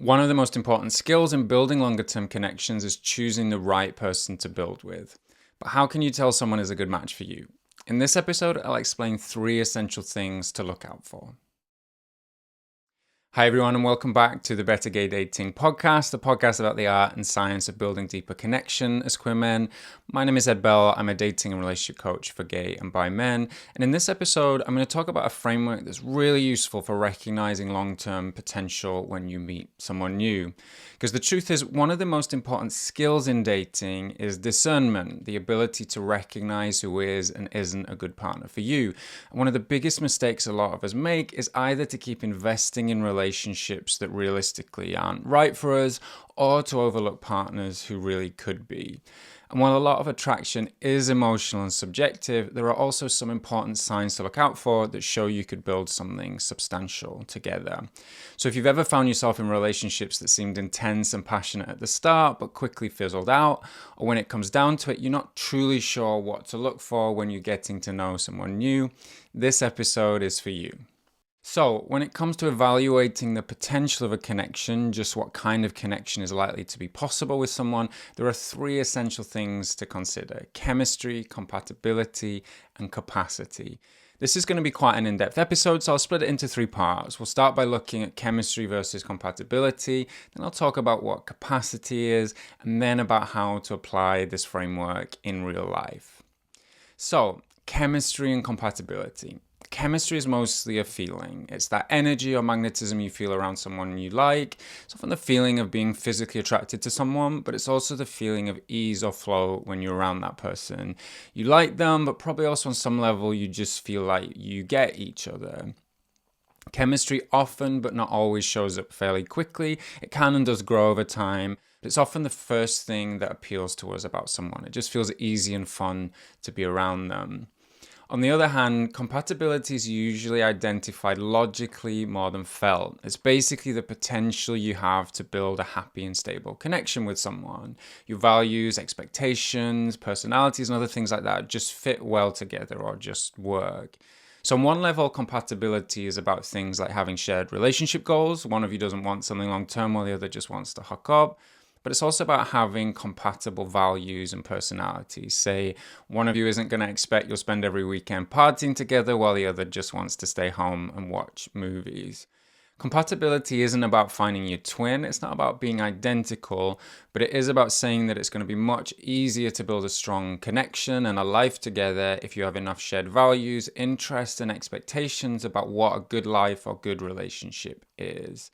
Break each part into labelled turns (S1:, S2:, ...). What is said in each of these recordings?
S1: One of the most important skills in building longer term connections is choosing the right person to build with. But how can you tell someone is a good match for you? In this episode, I'll explain 3 essential things to look out for. Hi, everyone, and welcome back to the Better Gay Dating podcast, a podcast about the art and science of building deeper connection as queer men. My name is Ed Bell. I'm a dating and relationship coach for gay and bi men. And in this episode, I'm going to talk about a framework that's really useful for recognizing long-term potential when you meet someone new. Because the truth is, one of the most important skills in dating is discernment, the ability to recognize who is and isn't a good partner for you. And one of the biggest mistakes a lot of us make is either to keep investing in relationships that realistically aren't right for us, or to overlook partners who really could be. And while a lot of attraction is emotional and subjective, there are also some important signs to look out for that show you could build something substantial together. So if you've ever found yourself in relationships that seemed intense and passionate at the start, but quickly fizzled out, or when it comes down to it, you're not truly sure what to look for when you're getting to know someone new, this episode is for you. So, when it comes to evaluating the potential of a connection, just what kind of connection is likely to be possible with someone, there are 3 essential things to consider: chemistry, compatibility, and capacity. This is going to be quite an in-depth episode, so I'll split it into 3 parts. We'll start by looking at chemistry versus compatibility, then I'll talk about what capacity is, and then about how to apply this framework in real life. So, chemistry and compatibility. Chemistry is mostly a feeling. It's that energy or magnetism you feel around someone you like. It's often the feeling of being physically attracted to someone, but it's also the feeling of ease or flow when you're around that person. You like them, but probably also on some level you just feel like you get each other. Chemistry often, but not always, shows up fairly quickly. It can and does grow over time. But it's often the first thing that appeals to us about someone. It just feels easy and fun to be around them. On the other hand, compatibility is usually identified logically more than felt. It's basically the potential you have to build a happy and stable connection with someone. Your values, expectations, personalities, and other things like that just fit well together or just work. So on one level, compatibility is about things like having shared relationship goals. One of you doesn't want something long-term while the other just wants to hook up. But it's also about having compatible values and personalities. Say, one of you isn't going to expect you'll spend every weekend partying together while the other just wants to stay home and watch movies. Compatibility isn't about finding your twin. It's not about being identical, but it is about saying that it's going to be much easier to build a strong connection and a life together if you have enough shared values, interests, and expectations about what a good life or good relationship is.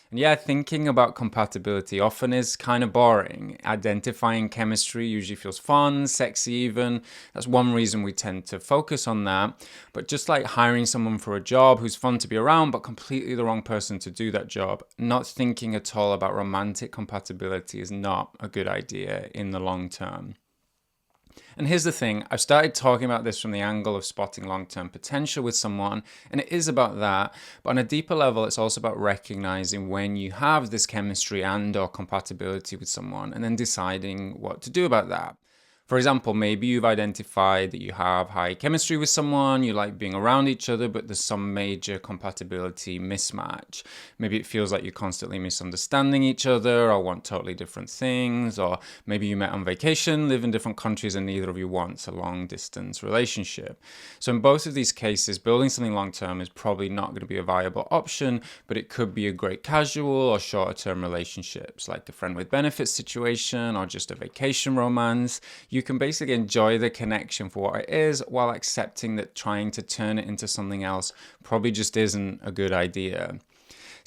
S1: And yeah, thinking about compatibility often is kind of boring. Identifying chemistry usually feels fun, sexy even. That's one reason we tend to focus on that. But just like hiring someone for a job who's fun to be around, but completely the wrong person to do that job, not thinking at all about romantic compatibility is not a good idea in the long term. And here's the thing, I've started talking about this from the angle of spotting long-term potential with someone, and it is about that, but on a deeper level, it's also about recognizing when you have this chemistry and or compatibility with someone, and then deciding what to do about that. For example, maybe you've identified that you have high chemistry with someone, you like being around each other, but there's some major compatibility mismatch. Maybe it feels like you're constantly misunderstanding each other or want totally different things, or maybe you met on vacation, live in different countries, and neither of you wants a long-distance relationship. So in both of these cases, building something long-term is probably not going to be a viable option, but it could be a great casual or shorter-term relationships, like a friend with benefits situation or just a vacation romance. You can basically enjoy the connection for what it is while accepting that trying to turn it into something else probably just isn't a good idea.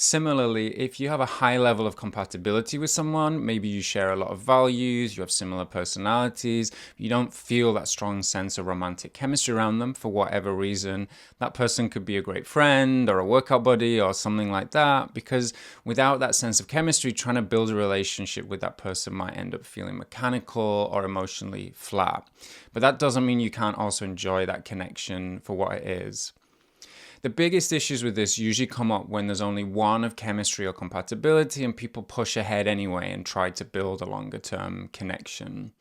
S1: Similarly, if you have a high level of compatibility with someone, maybe you share a lot of values, you have similar personalities, you don't feel that strong sense of romantic chemistry around them for whatever reason, that person could be a great friend or a workout buddy or something like that, because without that sense of chemistry, trying to build a relationship with that person might end up feeling mechanical or emotionally flat. But that doesn't mean you can't also enjoy that connection for what it is. The biggest issues with this usually come up when there's only one of chemistry or compatibility and people push ahead anyway and try to build a longer term connection.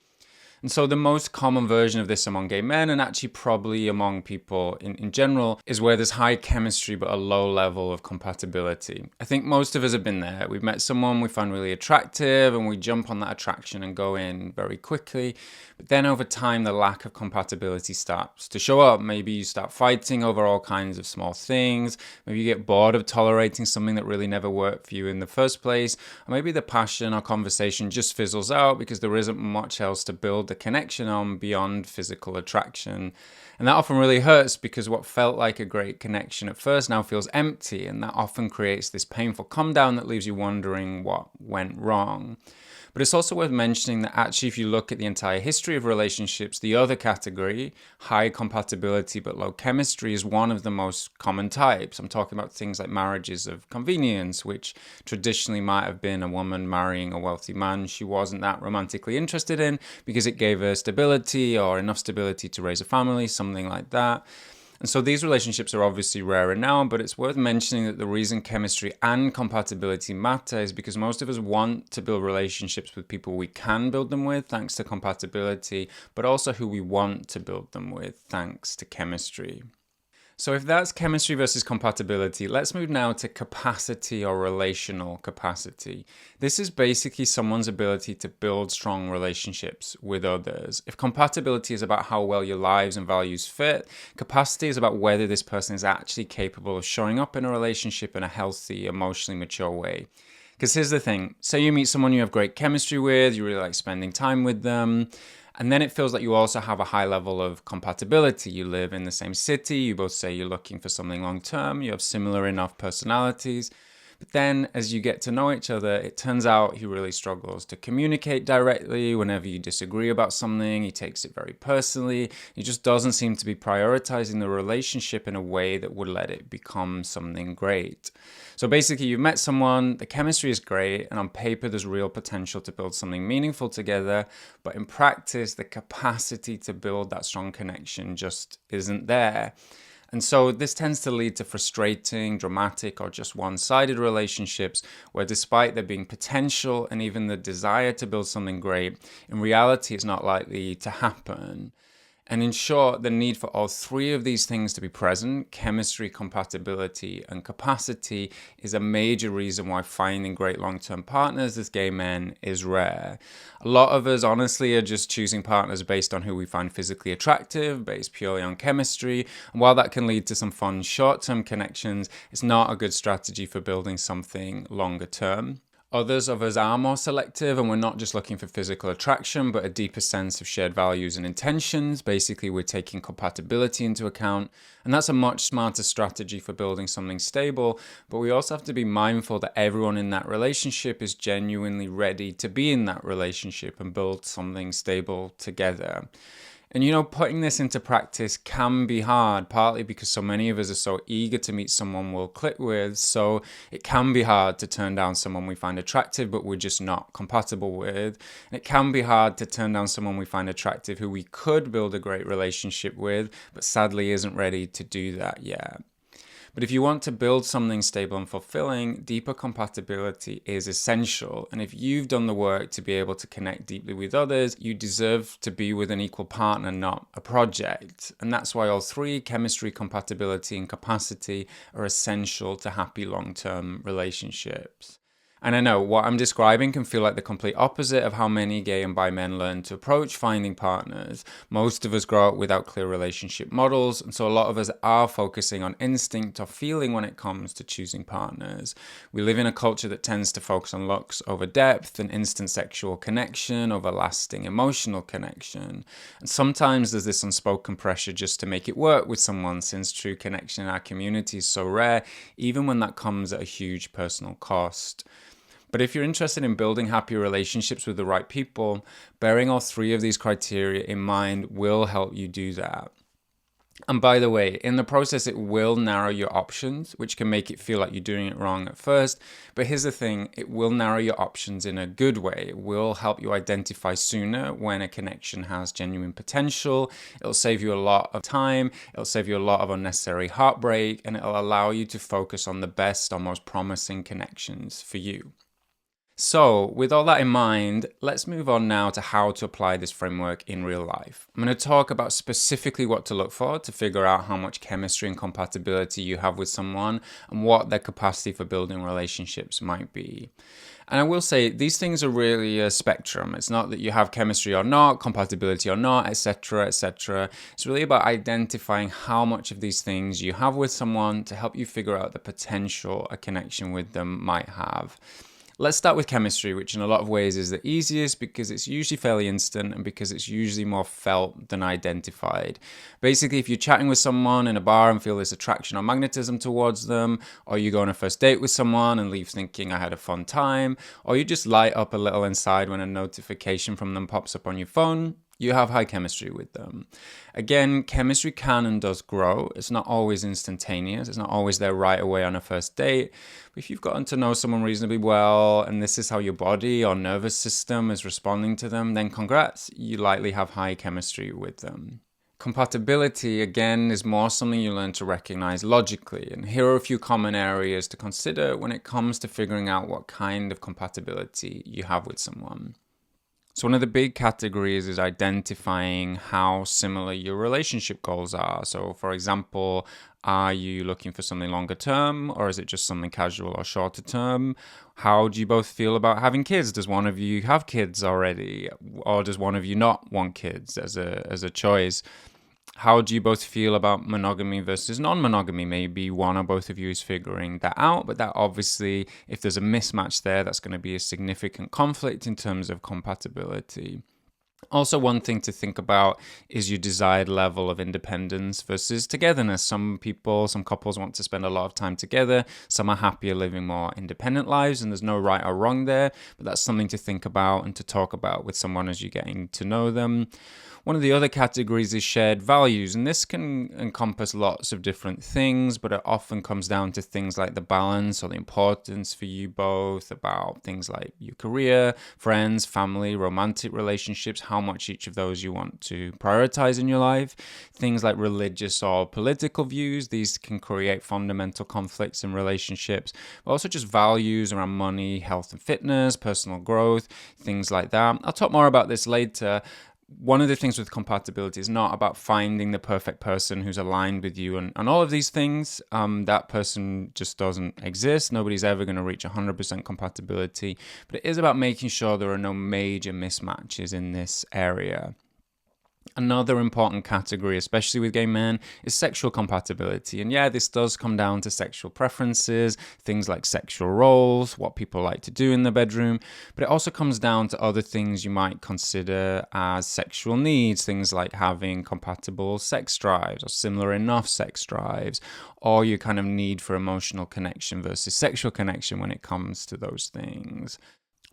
S1: And so the most common version of this among gay men, and actually probably among people in general, is where there's high chemistry but a low level of compatibility. I think most of us have been there. We've met someone we find really attractive and we jump on that attraction and go in very quickly. But then over time, the lack of compatibility starts to show up. Maybe you start fighting over all kinds of small things. Maybe you get bored of tolerating something that really never worked for you in the first place. Or maybe the passion or conversation just fizzles out because there isn't much else to build the connection on beyond physical attraction. And that often really hurts because what felt like a great connection at first now feels empty, and that often creates this painful come down that leaves you wondering what went wrong. But it's also worth mentioning that actually, if you look at the entire history of relationships, the other category, high compatibility but low chemistry, is one of the most common types. I'm talking about things like marriages of convenience, which traditionally might have been a woman marrying a wealthy man she wasn't that romantically interested in because it gave her stability or enough stability to raise a family, something like that. And so these relationships are obviously rarer now, but it's worth mentioning that the reason chemistry and compatibility matter is because most of us want to build relationships with people we can build them with thanks to compatibility, but also who we want to build them with thanks to chemistry. So if that's chemistry versus compatibility, let's move now to capacity or relational capacity. This is basically someone's ability to build strong relationships with others. If compatibility is about how well your lives and values fit, capacity is about whether this person is actually capable of showing up in a relationship in a healthy, emotionally mature way. Because here's the thing, say you meet someone you have great chemistry with, you really like spending time with them, and then it feels like you also have a high level of compatibility. You live in the same city, you both say you're looking for something long term, you have similar enough personalities. But then as you get to know each other, it turns out he really struggles to communicate directly. Whenever you disagree about something, he takes it very personally. He just doesn't seem to be prioritizing the relationship in a way that would let it become something great. So basically, you've met someone, the chemistry is great, and on paper there's real potential to build something meaningful together, but in practice, the capacity to build that strong connection just isn't there. And so this tends to lead to frustrating, dramatic, or just one-sided relationships where despite there being potential and even the desire to build something great, in reality it's not likely to happen. And in short, the need for all three of these things to be present, chemistry, compatibility, and capacity, is a major reason why finding great long-term partners as gay men is rare. A lot of us, honestly, are just choosing partners based on who we find physically attractive, based purely on chemistry. And while that can lead to some fun short-term connections, it's not a good strategy for building something longer term. Others of us are more selective, and we're not just looking for physical attraction, but a deeper sense of shared values and intentions. Basically, we're taking compatibility into account, and that's a much smarter strategy for building something stable. But we also have to be mindful that everyone in that relationship is genuinely ready to be in that relationship and build something stable together. And putting this into practice can be hard, partly because so many of us are so eager to meet someone we'll click with. So it can be hard to turn down someone we find attractive, but we're just not compatible with. And it can be hard to turn down someone we find attractive who we could build a great relationship with, but sadly isn't ready to do that yet. But if you want to build something stable and fulfilling, deeper compatibility is essential. And if you've done the work to be able to connect deeply with others, you deserve to be with an equal partner, not a project. And that's why all three, chemistry, compatibility, and capacity, are essential to happy long-term relationships. And I know what I'm describing can feel like the complete opposite of how many gay and bi men learn to approach finding partners. Most of us grow up without clear relationship models, and so a lot of us are focusing on instinct or feeling when it comes to choosing partners. We live in a culture that tends to focus on looks over depth and instant sexual connection over lasting emotional connection. And sometimes there's this unspoken pressure just to make it work with someone, since true connection in our community is so rare, even when that comes at a huge personal cost. But if you're interested in building happy relationships with the right people, bearing all three of these criteria in mind will help you do that. And by the way, in the process, it will narrow your options, which can make it feel like you're doing it wrong at first. But here's the thing, it will narrow your options in a good way. It will help you identify sooner when a connection has genuine potential. It'll save you a lot of time. It'll save you a lot of unnecessary heartbreak, and it'll allow you to focus on the best or most promising connections for you. So, with all that in mind, let's move on now to how to apply this framework in real life. I'm going to talk about specifically what to look for to figure out how much chemistry and compatibility you have with someone and what their capacity for building relationships might be. And I will say these things are really a spectrum. It's not that you have chemistry or not, compatibility or not, etc., etc. It's really about identifying how much of these things you have with someone to help you figure out the potential a connection with them might have. Let's start with chemistry, which in a lot of ways is the easiest because it's usually fairly instant and because it's usually more felt than identified. Basically, if you're chatting with someone in a bar and feel this attraction or magnetism towards them, or you go on a first date with someone and leave thinking I had a fun time, or you just light up a little inside when a notification from them pops up on your phone, you have high chemistry with them. Again, chemistry can and does grow. It's not always instantaneous. It's not always there right away on a first date. But if you've gotten to know someone reasonably well and this is how your body or nervous system is responding to them, then congrats, you likely have high chemistry with them. Compatibility, again, is more something you learn to recognize logically. And here are a few common areas to consider when it comes to figuring out what kind of compatibility you have with someone. So one of the big categories is identifying how similar your relationship goals are. So for example, are you looking for something longer term or is it just something casual or shorter term? How do you both feel about having kids? Does one of you have kids already or does one of you not want kids as a choice? How do you both feel about monogamy versus non-monogamy? Maybe one or both of you is figuring that out, but that obviously, if there's a mismatch there, that's going to be a significant conflict in terms of compatibility. Also, one thing to think about is your desired level of independence versus togetherness. Some couples want to spend a lot of time together. Some are happier living more independent lives, and there's no right or wrong there, but that's something to think about and to talk about with someone as you're getting to know them. One of the other categories is shared values, and this can encompass lots of different things, but it often comes down to things like the balance or the importance for you both, about things like your career, friends, family, romantic relationships, how much each of those you want to prioritize in your life. Things like religious or political views, these can create fundamental conflicts in relationships, but also just values around money, health and fitness, personal growth, things like that. I'll talk more about this later. One of the things with compatibility is not about finding the perfect person who's aligned with you and all of these things. That person just doesn't exist. Nobody's ever going to reach 100% compatibility, but it is about making sure there are no major mismatches in this area. Another important category, especially with gay men, is sexual compatibility. And yeah, this does come down to sexual preferences, things like sexual roles, what people like to do in the bedroom, but it also comes down to other things you might consider as sexual needs, things like having compatible sex drives or similar enough sex drives, or your kind of need for emotional connection versus sexual connection when it comes to those things.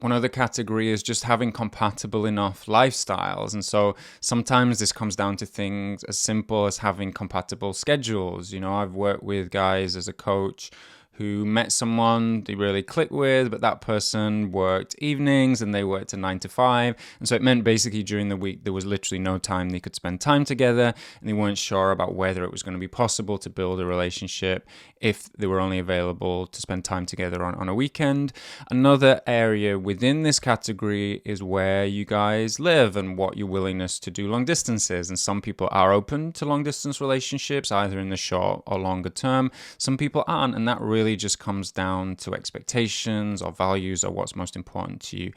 S1: One other category is just having compatible enough lifestyles. And so sometimes this comes down to things as simple as having compatible schedules. You know, I've worked with guys as a coach who met someone they really clicked with, but that person worked evenings and they worked a 9 to 5. And so it meant basically during the week, there was literally no time they could spend time together, and they weren't sure about whether it was going to be possible to build a relationship if they were only available to spend time together on a weekend. Another area within this category is where you guys live and what your willingness to do long distances. And some people are open to long distance relationships, either in the short or longer term. Some people aren't, and that really just comes down to expectations or values or what's most important to you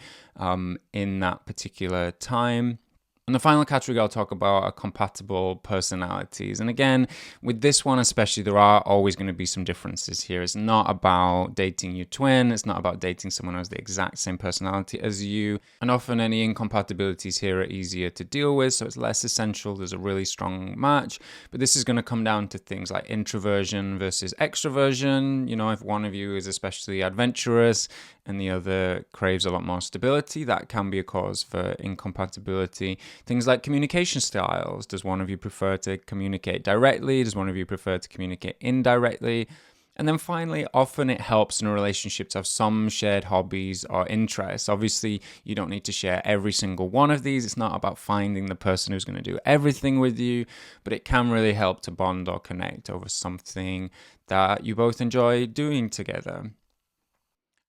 S1: in that particular time. And the final category I'll talk about are compatible personalities. And again, with this one especially, there are always going to be some differences here. It's not about dating your twin. It's not about dating someone who has the exact same personality as you. And often any incompatibilities here are easier to deal with, so it's less essential. There's a really strong match. But this is going to come down to things like introversion versus extroversion. You know, if one of you is especially adventurous and the other craves a lot more stability, that can be a cause for incompatibility. Things like communication styles. Does one of you prefer to communicate directly? Does one of you prefer to communicate indirectly? And then finally, often it helps in a relationship to have some shared hobbies or interests. Obviously, you don't need to share every single one of these. It's not about finding the person who's going to do everything with you, but it can really help to bond or connect over something that you both enjoy doing together.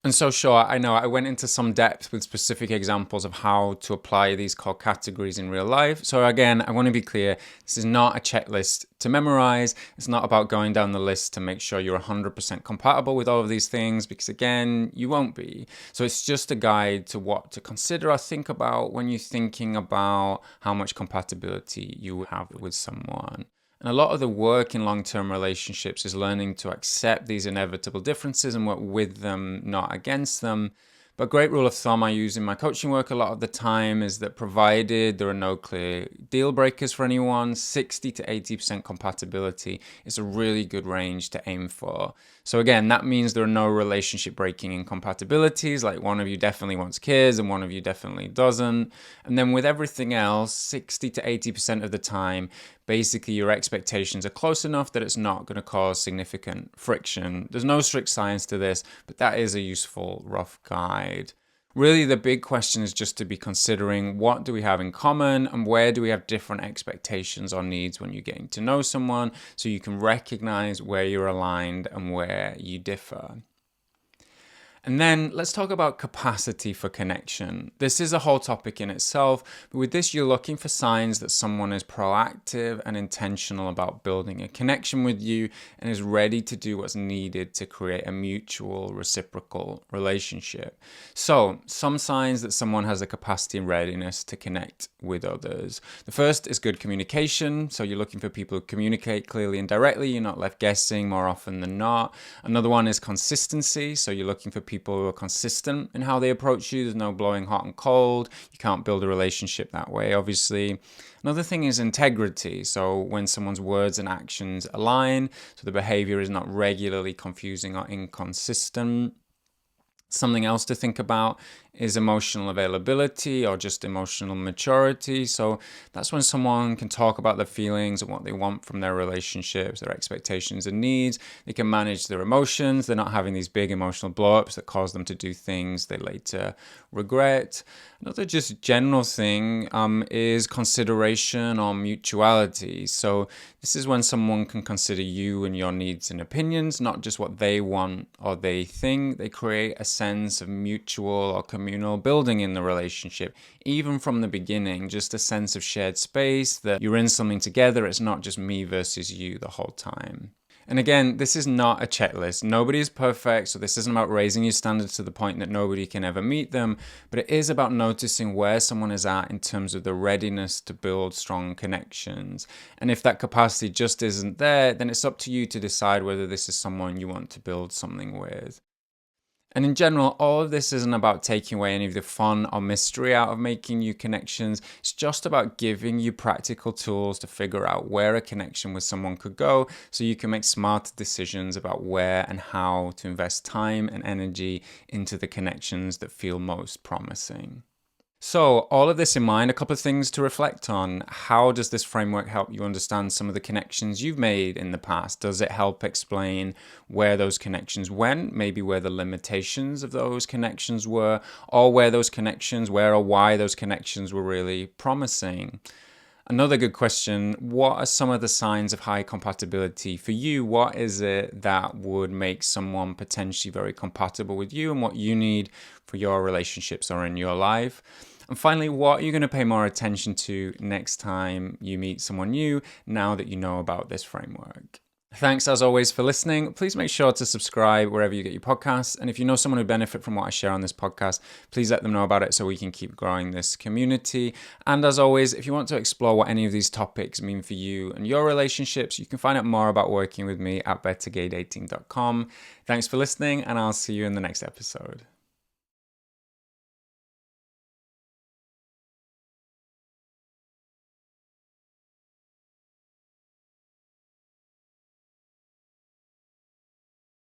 S1: And so, sure, I know I went into some depth with specific examples of how to apply these core categories in real life. So, again, I want to be clear, this is not a checklist to memorize. It's not about going down the list to make sure you're 100% compatible with all of these things, because, again, you won't be. So, it's just a guide to what to consider or think about when you're thinking about how much compatibility you have with someone. And a lot of the work in long-term relationships is learning to accept these inevitable differences and work with them, not against them. But a great rule of thumb I use in my coaching work a lot of the time is that provided there are no clear deal breakers for anyone, 60 to 80% compatibility is a really good range to aim for. So again, that means there are no relationship breaking incompatibilities, like one of you definitely wants kids and one of you definitely doesn't. And then with everything else, 60 to 80% of the time, basically your expectations are close enough that it's not going to cause significant friction. There's no strict science to this, but that is a useful rough guide. Really, the big question is just to be considering what do we have in common and where do we have different expectations or needs when you're getting to know someone, so you can recognize where you're aligned and where you differ. And then let's talk about capacity for connection. This is a whole topic in itself, but with this, you're looking for signs that someone is proactive and intentional about building a connection with you and is ready to do what's needed to create a mutual, reciprocal relationship. So, some signs that someone has a capacity and readiness to connect with others. The first is good communication. So, you're looking for people who communicate clearly and directly. You're not left guessing more often than not. Another one is consistency. So, you're looking for people who are consistent in how they approach you. There's no blowing hot and cold. You can't build a relationship that way, obviously. Another thing is integrity. So when someone's words and actions align, so the behavior is not regularly confusing or inconsistent. Something else to think about is emotional availability or just emotional maturity. So that's when someone can talk about their feelings and what they want from their relationships, their expectations and needs. They can manage their emotions. They're not having these big emotional blow-ups that cause them to do things they later regret. Another just general thing is consideration or mutuality. So this is when someone can consider you and your needs and opinions, not just what they want or they think. They create a sense of mutual or communal building in the relationship, even from the beginning, just a sense of shared space, that you're in something together. It's not just me versus you the whole time. And again, this is not a checklist. Nobody is perfect, so this isn't about raising your standards to the point that nobody can ever meet them, but it is about noticing where someone is at in terms of the readiness to build strong connections. And if that capacity just isn't there, then it's up to you to decide whether this is someone you want to build something with. And in general, all of this isn't about taking away any of the fun or mystery out of making new connections. It's just about giving you practical tools to figure out where a connection with someone could go, so you can make smarter decisions about where and how to invest time and energy into the connections that feel most promising. So, all of this in mind, a couple of things to reflect on. How does this framework help you understand some of the connections you've made in the past? Does it help explain where those connections went, maybe where the limitations of those connections were, or where or why those connections were really promising? Another good question, what are some of the signs of high compatibility for you? What is it that would make someone potentially very compatible with you and what you need for your relationships or in your life? And finally, what are you going to pay more attention to next time you meet someone new, now that you know about this framework? Thanks as always for listening. Please make sure to subscribe wherever you get your podcasts. And if you know someone who benefit from what I share on this podcast, please let them know about it so we can keep growing this community. And as always, if you want to explore what any of these topics mean for you and your relationships, you can find out more about working with me at bettergaydating.com. Thanks for listening, and I'll see you in the next episode.